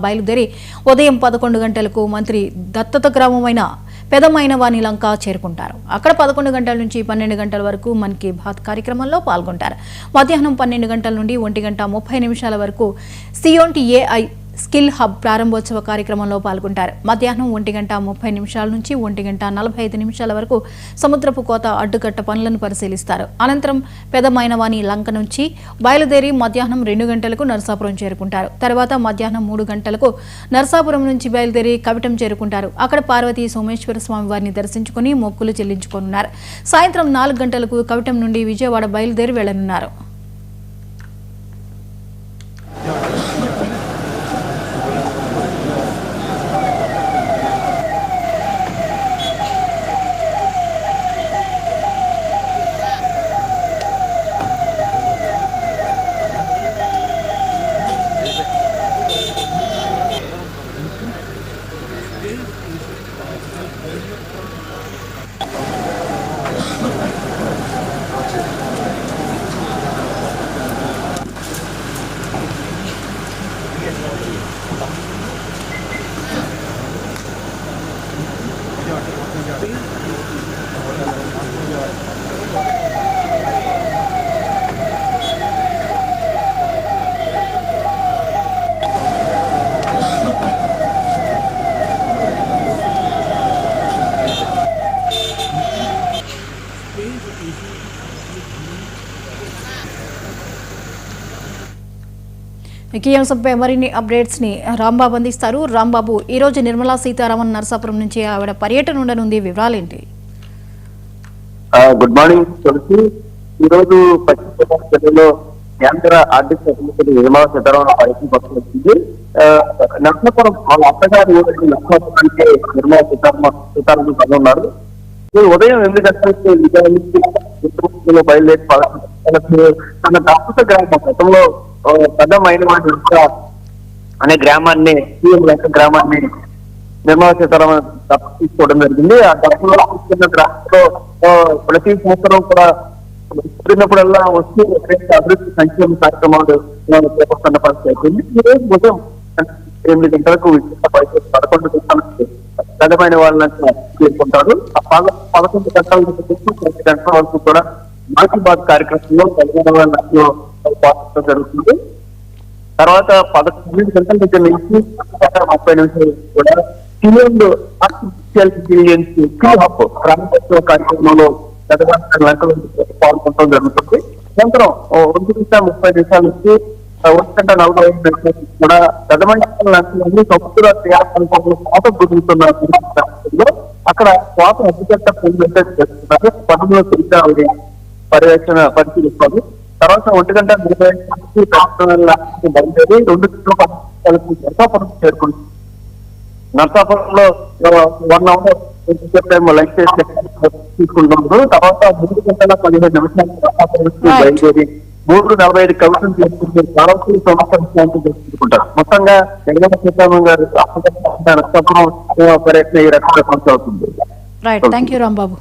బయలుదేరి ఉదయం 11 గంటలకు మంత్రి దత్తత గ్రామమైన పెదమైనవాని లంక చేరుకుంటారు. అక్కడ 11 గంటల నుంచి 12 గంటల వరకు మన్ కీ బాత్ కార్యక్రమంలో పాల్గొంటారు. మధ్యాహ్నం 12 గంటల నుండి 1 గంట 30 నిమిషాల వరకు సియోంటి ఏఐ స్కిల్ హబ్ ప్రారంభోత్సవ కార్యక్రమంలో పాల్గొంటారు. మధ్యాహ్నం 1 గంట 30 నిమిషాల నుంచి 1 గంట 45 నిమిషాల వరకు సముద్రపు కోత అడ్డుకట్ట పనులను పరిశీలిస్తారు. అనంతరం పెదమైనవాని లంక నుంచి బయలుదేరి మధ్యాహ్నం 2 గంటలకు నరసాపురం చేరుకుంటారు. తర్వాత మధ్యాహ్నం 3 గంటలకు నరసాపురం నుంచి బయలుదేరి కవిటం చేరుకుంటారు. అక్కడ పార్వతీ సోమేశ్వర స్వామి వారిని దర్శించుకుని మొక్కులు చెల్లించుకోనున్నారు. సాయంత్రం 4 గంటలకు కవిటం నుండి విజయవాడ బయలుదేరి వెళ్లనున్నారు. ఈ అంశంపై మరిన్ని అప్డేట్స్ ని రాంబాబు అందిస్తారు. రాంబాబు, ఈ రోజు నిర్మలా సీతారామన్ నరసాపురం నుంచి ఆవిడ పర్యటన ఉండనుంది, వివరాలేంటి? Good morning. ఈ రోజు పశ్చిమ గోదావరి జిల్లాలో కేంద్ర ఆర్థిక శాఖ మంత్రి నిర్మలా సీతారామన్ పర్యటన వచ్చింది. నరసాపురం వాళ్ళ అత్తగారు నరసాపురానికి నిర్మలా సీతారామన్ ఉన్నారు. ఉదయం 8 గంటలకు విజయవాడలో బయలుదేరి తన దత్తత గ్రామం గతంలో పెదమైనవాని అనే గ్రామాన్ని గ్రామాన్ని నిర్మలా సీతారామన్ తీసుకోవడం జరిగింది. ఆ దత్తలో గ్రామంలో ప్రతి సంవత్సరం కూడా పుట్టినప్పుడల్లా వస్తూ అభివృద్ధి సంక్షేమ కార్యక్రమాలు చేపడుతున్న పరిస్థితి అయిపోయింది. ఈ రోజు ఉదయం 8 గంటలకు 11 గంటలకు పెదమైన వాళ్ళని చేరుకుంటారు. 11 గంటల నుంచి 10 గంటల వరకు కూడా మన్ కీ బాత్ కార్యక్రమంలో పెదమైన వాళ్ళలో పాల్గొనడం జరుగుతుంది. తర్వాత 11 గంటల దగ్గర నుంచి 30 నిమిషాలు కూడా ఆర్టిఫిషియల్ ఇంటెలిజెన్స్ స్కిల్ హబ్ ప్రారంభోత్సవ కార్యక్రమంలో లంకలు పాల్గొనడం జరుగుతుంది. అనంతరం 1 గంట 30 నిమిషాల నుంచి 1 గంట 45 నిమిషాలు కూడా పెదమైన లంకలన్నీ సముద్ర క్రియాకలాపాలు కోత గుర్తున్న అక్కడ కోత అడ్డుకట్ట చేస్తున్నారు. పనులు సరిగ్గా పర్యవేక్షణ పరిశీలిస్తారు. తర్వాత 1 గంట 30 నుంచి బయలుదేరి 2 గంటలకు నరసాపురం చేరుకుంటుంది. నరసాపురంలో 1 అవర్ లంచ్ తీసుకుంటున్నారు. తర్వాత 3 గంటల 15 నిమిషాలు నరసాపురం నుంచి బయలుదేరి 3:45 కవితలు చేసుకుంటే పార్వతీ సమస్యలు చేసుకుంటారు. మొత్తంగా నిర్మలా సీతారామన్ గారు నరసాపురం పర్యటన ఈ రకంగా కొనసాగుతుంది. Right, thank you Rambabu.